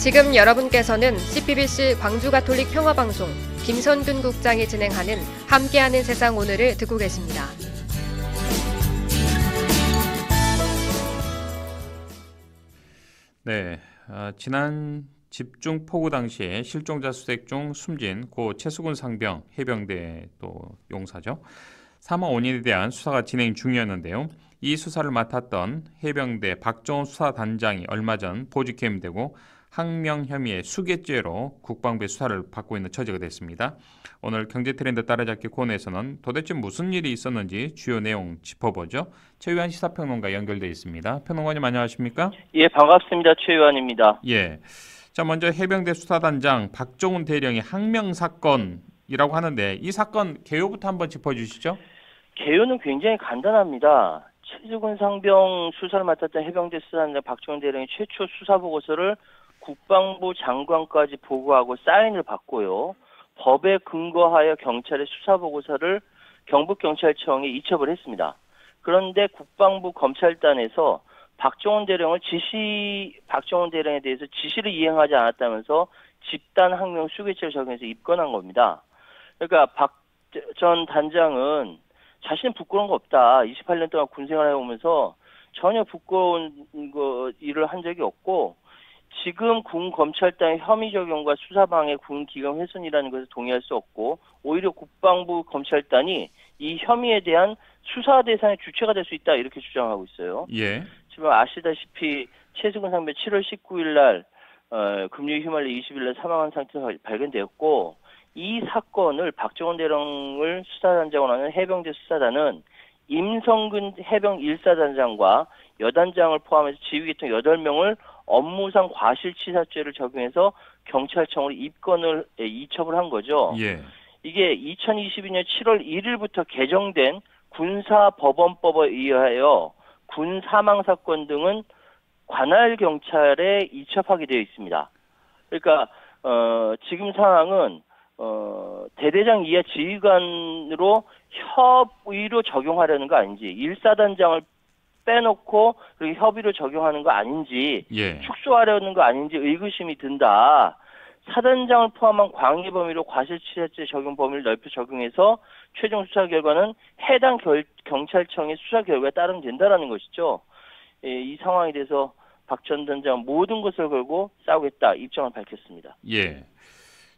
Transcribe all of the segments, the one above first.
지금 여러분께서는 CPBC 광주가톨릭 평화방송 김선균 국장이 진행하는 함께하는 세상 오늘을 듣고 계십니다. 네, 지난 집중폭우 당시에 실종자 수색 중 숨진 고 최수근 상병 해병대 또 용사죠. 사망 원인에 대한 수사가 진행 중이었는데요. 이 수사를 맡았던 해병대 박정훈 수사단장이 얼마 전 보직해임되고 항명 혐의의 수괴죄로 국방부의 수사를 받고 있는 처지가 됐습니다. 오늘 경제 트렌드 따라잡기 코너에서는 도대체 무슨 일이 있었는지 주요 내용 짚어보죠. 최유한 시사평론가 연결돼 있습니다. 평론가님 안녕하십니까? 예, 반갑습니다. 최유한입니다. 예. 자, 먼저 해병대 수사단장 박정훈 대령의 항명 사건이라고 하는데 이 사건 개요부터 한번 짚어주시죠. 개요는 굉장히 간단합니다. 최수근 상병 수사를 맡았던 해병대 수사단장 박정훈 대령의 최초 수사 보고서를 국방부 장관까지 보고하고 사인을 받고요. 법에 근거하여 경찰의 수사 보고서를 경북경찰청에 이첩을 했습니다. 그런데 국방부 검찰단에서 박정훈 대령에 대해서 지시를 이행하지 않았다면서 집단 항명 수괴죄를 적용해서 입건한 겁니다. 그러니까 박 전 단장은 자신은 부끄러운 거 없다. 28년 동안 군생활을 해오면서 전혀 부끄러운 일을 한 적이 없고 지금 군 검찰단의 혐의 적용과 수사방해 군 기강 훼손이라는 것을 동의할 수 없고 오히려 국방부 검찰단이 이 혐의에 대한 수사 대상의 주체가 될 수 있다 이렇게 주장하고 있어요. 예. 지금 아시다시피 최수근 상병 7월 19일 날 금요일 휘말려 20일 날 사망한 상태에서 발견되었고 이 사건을 박정훈 대령을 수사단장으로 하는 해병대 수사단은 임성근 해병 1사단장과 여단장을 포함해서 지휘계통 8명을 업무상 과실치사죄를 적용해서 경찰청으로 이첩을 한 거죠. 예. 이게 2022년 7월 1일부터 개정된 군사법원법에 의하여 군 사망사건 등은 관할 경찰에 이첩하게 되어 있습니다. 그러니까 지금 상황은 대대장 이하 지휘관으로 협의로 적용하려는 거 아닌지 1사단장을 빼놓고 그리고 협의로 적용하는 거 아닌지 예. 축소하려는 거 아닌지 의구심이 든다. 사단장을 포함한 광해 범위로 과실치사죄 적용 범위를 넓혀 적용해서 최종 수사 결과는 해당 경찰청의 수사 결과에 따르면 된다라는 것이죠. 이 상황에 대해서 박 전 단장은 모든 것을 걸고 싸우겠다 입장을 밝혔습니다. 예.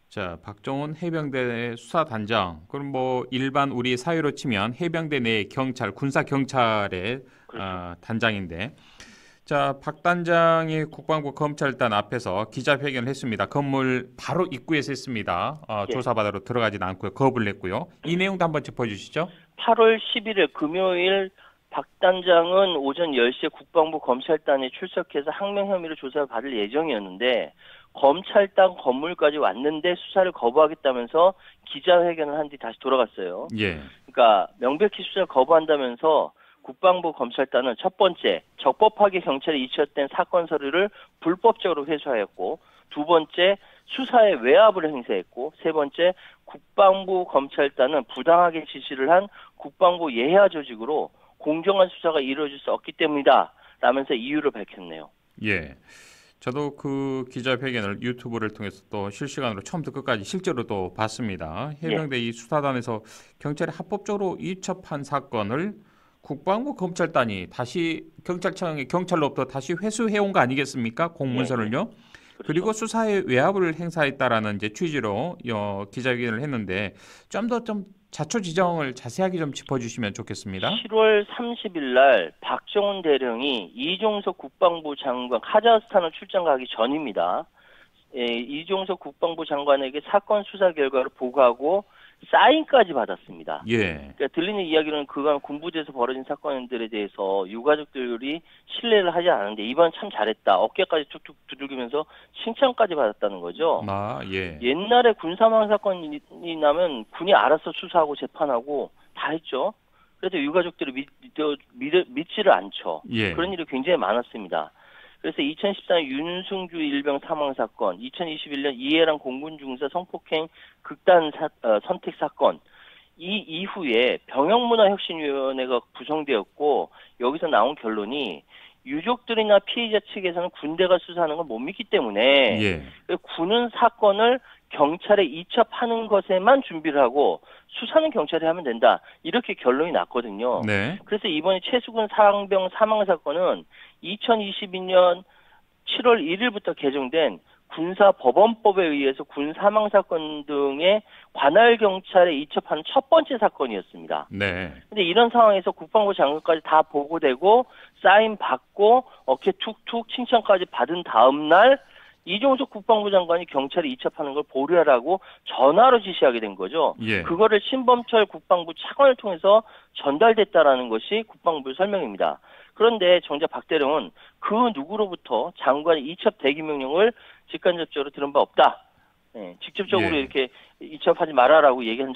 자, 박정훈 해병대 수사단장. 그럼 뭐 일반 우리 사회로 치면 해병대 내 경찰, 군사 경찰의 그렇죠. 단장인데, 자, 박 단장이 국방부 검찰단 앞에서 기자회견을 했습니다. 건물 바로 입구에서 했습니다. 예. 조사받으러 들어가진 않고요. 거부를 했고요. 이 내용도 한번 짚어주시죠. 8월 11일 금요일 박 단장은 오전 10시에 국방부 검찰단에 출석해서 항명 혐의로 조사를 받을 예정이었는데 검찰단 건물까지 왔는데 수사를 거부하겠다면서 기자회견을 한 뒤 다시 돌아갔어요. 예. 그러니까 명백히 수사를 거부한다면서 국방부 검찰단은 첫 번째, 적법하게 경찰에 이첩된 사건 서류를 불법적으로 회수하였고 두 번째, 수사에 외압을 행사했고 세 번째, 국방부 검찰단은 부당하게 지시를 한 국방부 예하 조직으로 공정한 수사가 이루어질 수 없기 때문이다 라면서 이유를 밝혔네요. 예. 저도 그 기자회견을 유튜브를 통해서 또 실시간으로 처음부터 끝까지 실제로도 봤습니다. 해병대 이 수사단에서 경찰에 합법적으로 이첩한 사건을 국방부 검찰단이 다시 경찰로부터 다시 회수해온 거 아니겠습니까? 공문서를요. 그렇죠. 그리고 수사에 외압을 행사했다라는 이제 취지로 기자회견을 했는데 좀 더 자초지정을 자세하게 좀 짚어주시면 좋겠습니다. 7월 30일 날 박정훈 대령이 이종석 국방부 장관 카자흐스탄을 출장 가기 전입니다. 이종석 국방부 장관에게 사건 수사 결과를 보고하고 사인까지 받았습니다. 예. 그러니까 들리는 이야기로는 그간 군부대에서 벌어진 사건들에 대해서 유가족들이 신뢰를 하지 않았는데 이번 참 잘했다. 어깨까지 툭툭 두들기면서 칭찬까지 받았다는 거죠. 예. 옛날에 군사망 사건이 나면 군이 알아서 수사하고 재판하고 다 했죠. 그래도 유가족들이 믿지를 않죠. 예. 그런 일이 굉장히 많았습니다. 그래서 2014년 윤승주 일병 사망 사건, 2021년 이해랑 공군 중사 성폭행 극단 선택 사건, 이 이후에 병역문화혁신위원회가 구성되었고 여기서 나온 결론이 유족들이나 피해자 측에서는 군대가 수사하는 걸 못 믿기 때문에 예. 군은 사건을 경찰에 이첩하는 것에만 준비를 하고 수사는 경찰이 하면 된다. 이렇게 결론이 났거든요. 네. 그래서 이번에 최수근 상병 사망 사건은 2022년 7월 1일부터 개정된 군사법원법에 의해서 군 사망 사건 등의 관할 경찰에 이첩하는 첫 번째 사건이었습니다. 네. 근데 이런 상황에서 국방부 장관까지 다 보고되고 사인 받고 어깨 툭툭 칭찬까지 받은 다음 날 이종석 국방부 장관이 경찰에 이첩하는 걸 보류하라고 전화로 지시하게 된 거죠. 예. 그거를 신범철 국방부 차관을 통해서 전달됐다라는 것이 국방부 설명입니다. 그런데 정작 박 대령은 그 누구로부터 장관의 이첩 대기 명령을 직간접적으로 들은 바 없다. 네, 직접적으로 예. 이렇게 이첩하지 말아라고 얘기한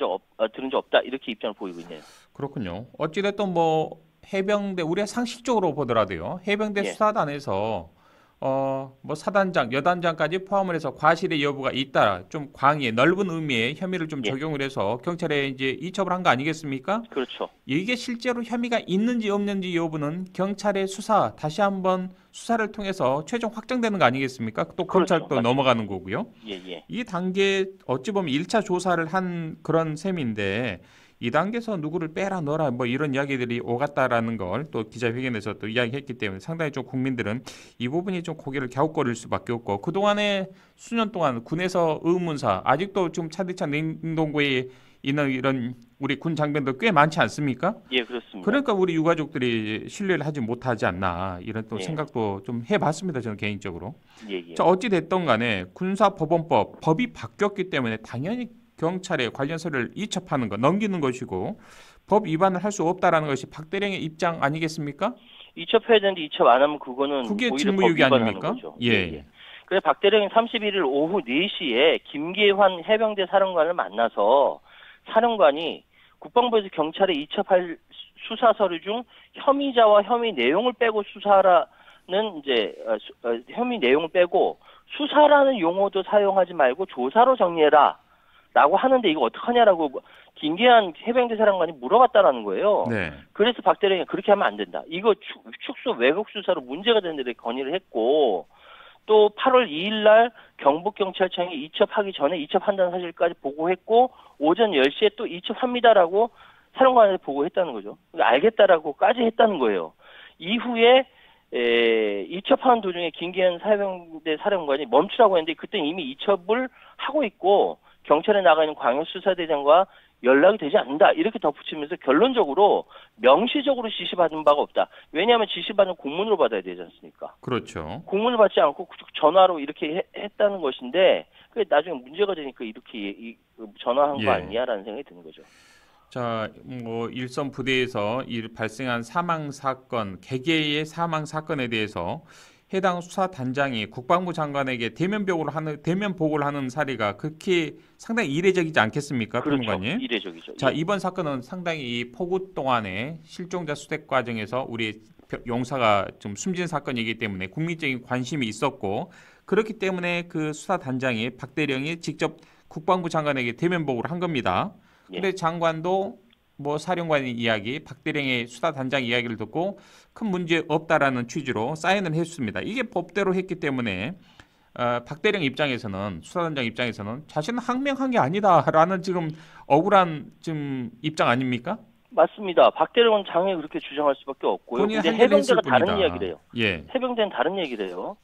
들은 적 없다. 이렇게 입장을 보이고 있네요. 그렇군요. 어찌됐든 뭐 해병대 우리가 상식적으로 보더라도요. 해병대 예. 수사단에서 뭐 사단장, 여단장까지 포함을 해서 과실의 여부가 있다. 좀 광의 넓은 의미의 혐의를 좀 예. 적용을 해서 경찰에 이제 이첩을 한 거 아니겠습니까? 그렇죠. 이게 실제로 혐의가 있는지 없는지 여부는 경찰의 수사 다시 한번 수사를 통해서 최종 확정되는 거 아니겠습니까? 또 검찰 그렇죠. 또 맞습니다. 넘어가는 거고요. 예, 예. 이 단계 어찌 보면 1차 조사를 한 그런 셈인데 이 단계에서 누구를 빼라 넣어라 뭐 이런 이야기들이 오갔다라는 걸 또 기자회견에서 또 이야기했기 때문에 상당히 좀 국민들은 이 부분이 좀 고개를 갸웃거릴 수밖에 없고 그동안에 수년 동안 군에서 의문사 아직도 좀 차디찬 냉동고에 있는 이런 우리 군 장병들 꽤 많지 않습니까? 예, 그렇습니다. 그러니까 우리 유가족들이 신뢰를 하지 못하지 않나 이런 또 예. 생각도 좀 해봤습니다. 저는 개인적으로. 예, 예. 자, 어찌 됐던 간에 군사법원법 법이 바뀌었기 때문에 당연히 경찰에 관련 서류를 이첩하는 거 넘기는 것이고 법 위반을 할 수 없다라는 것이 박 대령의 입장 아니겠습니까? 이첩해야 되는데 이첩 안 하면 그거는 그게 오히려 직무유기 법 위반하는 아닙니까? 거죠. 예. 그래서 박 대령이 31일 오후 4시에 김계환 해병대 사령관을 만나서 사령관이 국방부에서 경찰에 이첩할 수사 서류 중 혐의자와 혐의 내용을 빼고 수사라는 이제 혐의 내용을 빼고 수사라는 용어도 사용하지 말고 조사로 정리해라. 라고 하는데 이거 어떡하냐라고 김계한 해병대 사령관이 물어봤다라는 거예요. 네. 그래서 박 대령이 그렇게 하면 안 된다. 이거 축소 왜곡 수사로 문제가 되는 데 건의를 했고 또 8월 2일 날 경북경찰청에 이첩하기 전에 이첩한다는 사실까지 보고했고 오전 10시에 또 이첩합니다라고 사령관한테 보고했다는 거죠. 알겠다라고까지 했다는 거예요. 이후에 이첩하는 도중에 김계한 해병대 사령관이 멈추라고 했는데 그때 이미 이첩을 하고 있고 경찰에 나가 있는 광역수사대장과 연락이 되지 않는다. 이렇게 덧붙이면서 결론적으로 명시적으로 지시받은 바가 없다. 왜냐하면 지시받은 공문으로 받아야 되지 않습니까? 그렇죠. 공문을 받지 않고 전화로 이렇게 했다는 것인데 그게 나중에 문제가 되니까 이렇게 전화한 예. 거 아니냐라는 생각이 드는 거죠. 자, 뭐 일선 부대에서 발생한 사망 사건, 개개의 사망 사건에 대해서 해당 수사단장이 국방부 장관에게 대면 보고를 하는 사례가 극히 상당히 이례적이지 않겠습니까, 그렇죠. 평론가님? 이례적이죠. 자, 예. 이번 사건은 상당히 이 포구 동안에 실종자 수색 과정에서 우리 용사가 좀 숨진 사건이기 때문에 국민적인 관심이 있었고 그렇기 때문에 그 수사단장이 박 대령이 직접 국방부 장관에게 대면 보고를 한 겁니다. 근데 장관도 뭐 사령관의 이야기, 박 대령의 수사단장 이야기를 듣고 큰 문제 없다라는 취지로 사인을 했습니다. 이게 법대로 했기 때문에 박 대령 입장에서는 수사단장 입장에서는 자신은 항명한 게 아니다라는 지금 억울한 지금 입장 아닙니까? 맞습니다. 박 대령은 장에 그렇게 주장할 수밖에 없고요. 본인은 근데 한 일을 했을 해병대가 다른 뿐이다. 이야기래요. 예. 해병대는 다른 얘기래요.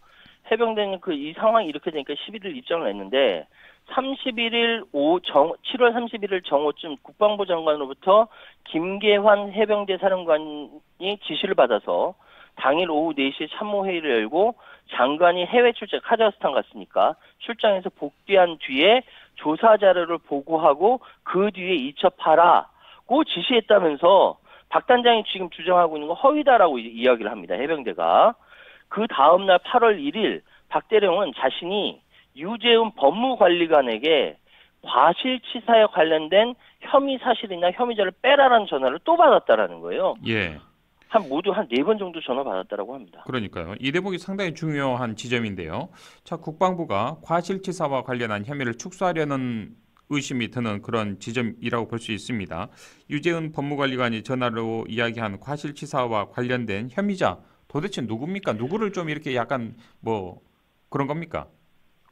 해병대는 이 상황이 이렇게 되니까 11일 입장을 냈는데 7월 31일 정오쯤 국방부 장관으로부터 김계환 해병대 사령관이 지시를 받아서 당일 오후 4시에 참모회의를 열고 장관이 해외 출장 카자흐스탄 갔으니까 출장에서 복귀한 뒤에 조사 자료를 보고하고 그 뒤에 이첩하라고 지시했다면서 박 단장이 지금 주장하고 있는 건 허위다라고 이야기를 합니다. 해병대가. 그 다음날 8월 1일 박 대령은 자신이 유재훈 법무관리관에게 과실치사에 관련된 혐의 사실이나 혐의자를 빼라라는 전화를 또 받았다라는 거예요. 예. 모두 한 4번 정도 전화 받았다라고 합니다. 그러니까요. 이 대목이 상당히 중요한 지점인데요. 자, 국방부가 과실치사와 관련한 혐의를 축소하려는 의심이 드는 그런 지점이라고 볼 수 있습니다. 유재훈 법무관리관이 전화로 이야기한 과실치사와 관련된 혐의자 도대체 누굽니까? 누구를 좀 이렇게 약간 뭐 그런 겁니까?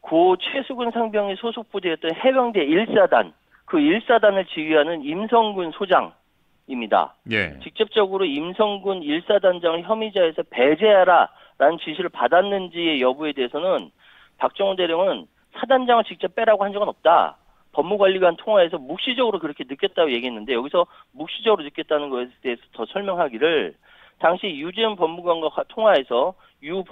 고 최수근 상병의 소속 부대였던 해병대 1사단, 그 1사단을 지휘하는 임성군 소장입니다. 예. 직접적으로 임성군 1사단장을 혐의자에서 배제하라라는 지시를 받았는지의 여부에 대해서는 박정훈 대령은 사단장을 직접 빼라고 한 적은 없다. 법무관리관 통화에서 묵시적으로 그렇게 느꼈다고 얘기했는데, 여기서 묵시적으로 느꼈다는 것에 대해서 더 설명하기를, 당시 유지현 법무관과 통화에서 유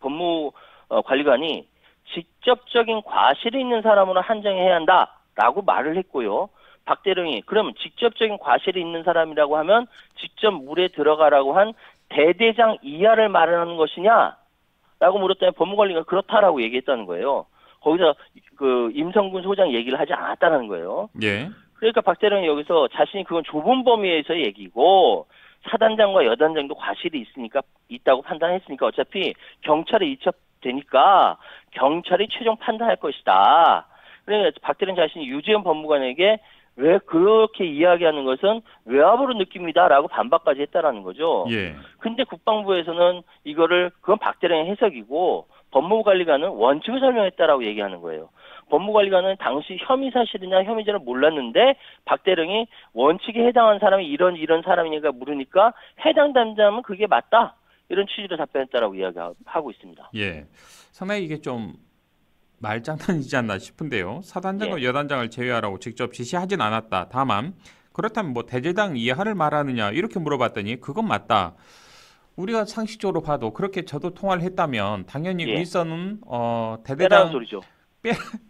법무관리관이 직접적인 과실이 있는 사람으로 한정해야 한다라고 말을 했고요. 박 대령이 그러면 직접적인 과실이 있는 사람이라고 하면 직접 물에 들어가라고 한 대대장 이하를 말하는 것이냐라고 물었더니 법무관리가 그렇다라고 얘기했다는 거예요. 거기서 그 임성군 소장 얘기를 하지 않았다는 거예요. 예. 그러니까 박 대령이 여기서 자신이 그건 좁은 범위에서 얘기고 사단장과 여단장도 과실이 있다고 판단했으니까 어차피 경찰에 이첩되니까 경찰이 최종 판단할 것이다. 그러니까 박 대령 자신이 유지현 법무관에게 왜 그렇게 이야기하는 것은 외압으로 느낍니다라고 반박까지 했다라는 거죠. 예. 근데 국방부에서는 그건 박 대령의 해석이고 법무관리관은 원칙을 설명했다라고 얘기하는 거예요. 법무관리관은 당시 혐의 사실이냐 혐의자를 몰랐는데 박 대령이 원칙에 해당하는 사람이 이런 사람이니까 물으니까 해당 담당은 그게 맞다. 이런 취지로 답변했다라고 이야기하고 있습니다. 예. 상당히 이게 좀 말장난이지 않나 싶은데요. 사단장과 여단장을 제외하라고 직접 지시하진 않았다. 다만 그렇다면 뭐 대제당 이하를 말하느냐 이렇게 물어봤더니 그건 맞다. 우리가 상식적으로 봐도 그렇게 저도 통화를 했다면 당연히 윗선은 대대장 빼라는 소리죠.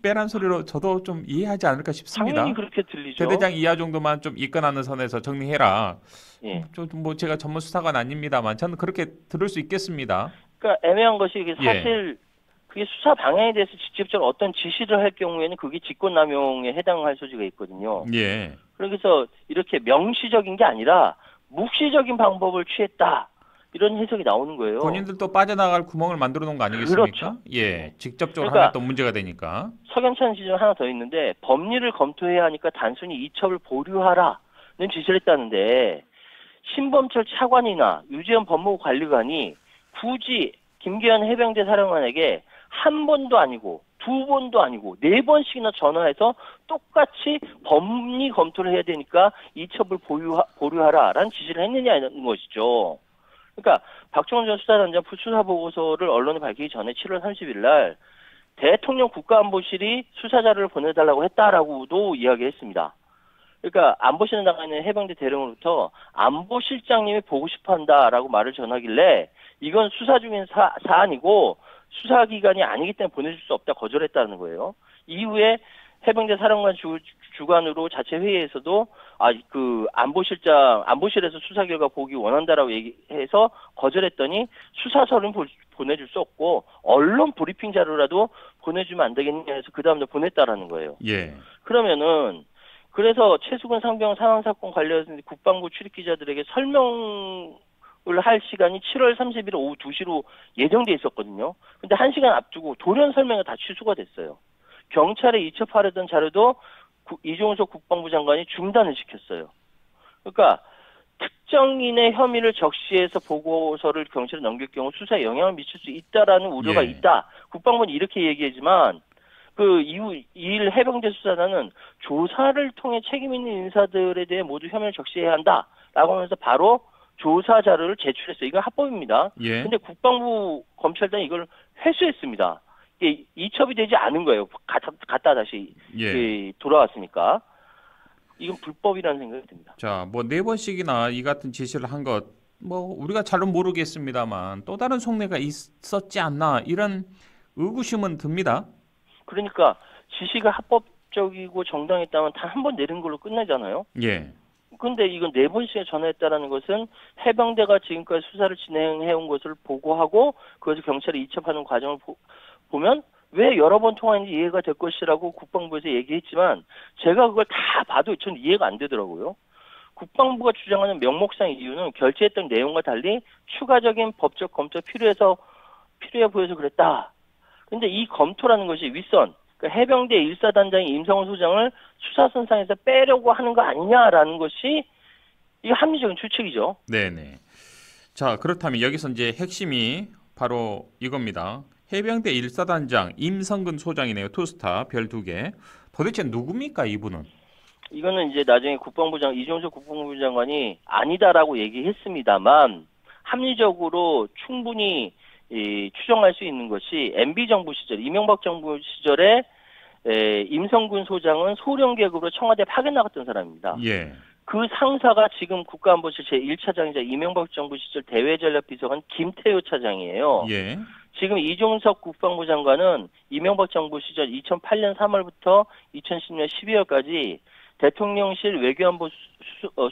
빼란 소리로 저도 좀 이해하지 않을까 싶습니다. 당연히 그렇게 들리죠. 대대장 이하 정도만 좀 이끈하는 선에서 정리해라. 예. 뭐 제가 전문 수사관 아닙니다만 저는 그렇게 들을 수 있겠습니다. 그러니까 애매한 것이 이게 사실 그게 수사 방향에 대해서 직접적으로 어떤 지시를 할 경우에는 그게 직권남용에 해당할 소지가 있거든요. 예. 그래서 이렇게 명시적인 게 아니라 묵시적인 방법을 취했다. 이런 해석이 나오는 거예요. 본인들도 빠져나갈 구멍을 만들어 놓은 거 아니겠습니까? 그렇죠. 예, 직접적으로 그러니까 하면 또 문제가 되니까. 석연찮은 지점 하나 더 있는데 법리를 검토해야 하니까 단순히 이첩을 보류하라는 지시를 했다는데 신범철 차관이나 유지현 법무관리관이 굳이 김기현 해병대 사령관에게 한 번도 아니고 두 번도 아니고 네 번씩이나 전화해서 똑같이 법리 검토를 해야 되니까 이첩을 보류하라라는 지시를 했느냐는 것이죠. 그러니까 박정훈 전 수사단장 수사 보고서를 언론에 밝히기 전에 7월 30일 날 대통령 국가안보실이 수사 자료를 보내달라고 했다라고도 이야기했습니다. 그러니까 안보실에 나가 있는 해병대 대령으로부터 안보실장님이 보고 싶어한다라고 말을 전하길래 이건 수사 중인 사안이고 수사기관이 아니기 때문에 보내줄 수 없다 거절했다는 거예요. 이후에 해병대 사령관 주관으로 자체 회의에서도 안보실에서 수사 결과 보기 원한다라고 얘기해서 거절했더니 수사서는 보내줄 수 없고 언론 브리핑 자료라도 보내주면 안 되겠냐 해서 그 다음날 보냈다라는 거예요. 예. 그래서 최수근 상병 사망 사건 관련해서 국방부 출입 기자들에게 설명을 할 시간이 7월 30일 오후 2시로 예정돼 있었거든요. 근데 1시간 앞두고 돌연 설명이 다 취소가 됐어요. 경찰에 이첩하려던 자료도 이종석 국방부 장관이 중단을 시켰어요. 그러니까 특정인의 혐의를 적시해서 보고서를 경찰에 넘길 경우 수사에 영향을 미칠 수 있다라는 우려가 있다. 국방부는 이렇게 얘기하지만 그 이후 2일 해병대 수사단은 조사를 통해 책임 있는 인사들에 대해 모두 혐의를 적시해야 한다라고 하면서 바로 조사 자료를 제출했어요. 이건 합법입니다. 근데 국방부 검찰단이 이걸 회수했습니다. 이게 이첩이 되지 않은 거예요. 갔다 다시 돌아왔으니까. 이건 불법이라는 생각이 듭니다. 자, 뭐 4번씩이나 이 같은 지시를 한 것, 뭐 우리가 잘은 모르겠습니다만 또 다른 속내가 있었지 않나 이런 의구심은 듭니다. 그러니까 지시가 합법적이고 정당했다면 단 한 번 내린 걸로 끝나잖아요. 예. 근데 이건 4번씩에 전화했다라는 것은 해병대가 지금까지 수사를 진행해온 것을 보고하고 그것을 경찰에 이첩하는 과정을 보면 왜 여러 번 통화했는지 이해가 될 것이라고 국방부에서 얘기했지만 제가 그걸 다 봐도 저는 이해가 안 되더라고요. 국방부가 주장하는 명목상 이유는 결제했던 내용과 달리 추가적인 법적 검토 필요해 보여서 그랬다. 근데 이 검토라는 것이 윗선, 그러니까 해병대 1사단장인 임성훈 소장을 수사선상에서 빼려고 하는 거 아니냐라는 것이 이게 합리적인 추측이죠. 네네. 자, 그렇다면 여기서 이제 핵심이 바로 이겁니다. 해병대 1사단장 임성근 소장이네요. 투스타 별 2개. 도대체 누굽니까 이분은? 이거는 이제 나중에 이종석 국방부 장관이 아니다라고 얘기했습니다만 합리적으로 충분히 추정할 수 있는 것이 MB 정부 시절, 이명박 정부 시절에 임성근 소장은 소령 계급으로 청와대 파견 나갔던 사람입니다. 예. 그 상사가 지금 국가안보실 제1차장이자 이명박 정부 시절 대외전략비서관 김태효 차장이에요. 예. 지금 이종석 국방부 장관은 이명박 정부 시절 2008년 3월부터 2010년 12월까지 대통령실 외교안보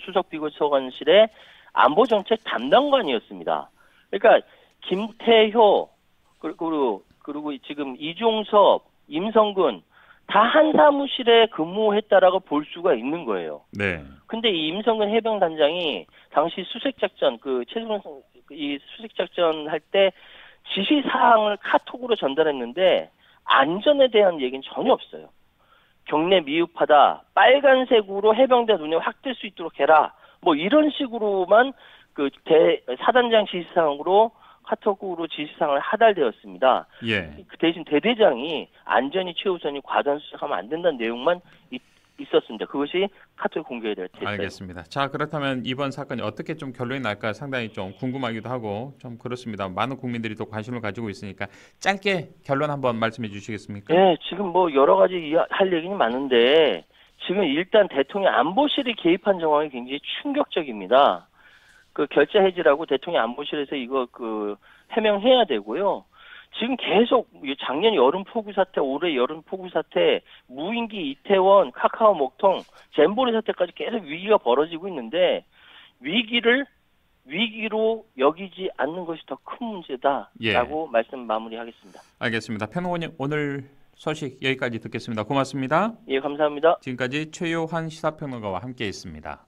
수석비서관실의 안보정책 담당관이었습니다. 그러니까 김태효 그리고 지금 이종섭, 임성근 다 한 사무실에 근무했다라고 볼 수가 있는 거예요. 네. 근데 이 임성근 해병단장이 당시 수색작전 이 수색작전 할 때 지시사항을 카톡으로 전달했는데 안전에 대한 얘기는 전혀 없어요. 경내 미흡하다, 빨간색으로 해병대 눈에 확 뜰 수 있도록 해라. 뭐 이런 식으로만 그 사단장 지시사항으로 카톡으로 지시사항을 하달되었습니다. 예. 그 대신 대대장이 안전이 최우선이 과도한 수색하면 안 된다는 내용만 있었습니다. 그것이 카톡에 공개됐어요. 알겠습니다. 자, 그렇다면 이번 사건이 어떻게 좀 결론이 날까 상당히 좀 궁금하기도 하고 좀 그렇습니다. 많은 국민들이 또 관심을 가지고 있으니까 짧게 결론 한번 말씀해 주시겠습니까? 네, 지금 뭐 여러 가지 할 얘기는 많은데 지금 일단 대통령 안보실이 개입한 정황이 굉장히 충격적입니다. 그 결자 해지라고 대통령 안보실에서 이거 해명해야 되고요. 지금 계속 작년 여름 폭우 사태, 올해 여름 폭우 사태, 무인기 이태원, 카카오 목통, 잼보리 사태까지 계속 위기가 벌어지고 있는데 위기로 여기지 않는 것이 더 큰 문제다라고 말씀 마무리하겠습니다. 알겠습니다. 평론가님 오늘 소식 여기까지 듣겠습니다. 고맙습니다. 예, 감사합니다. 지금까지 최요한 시사평론가와 함께했습니다.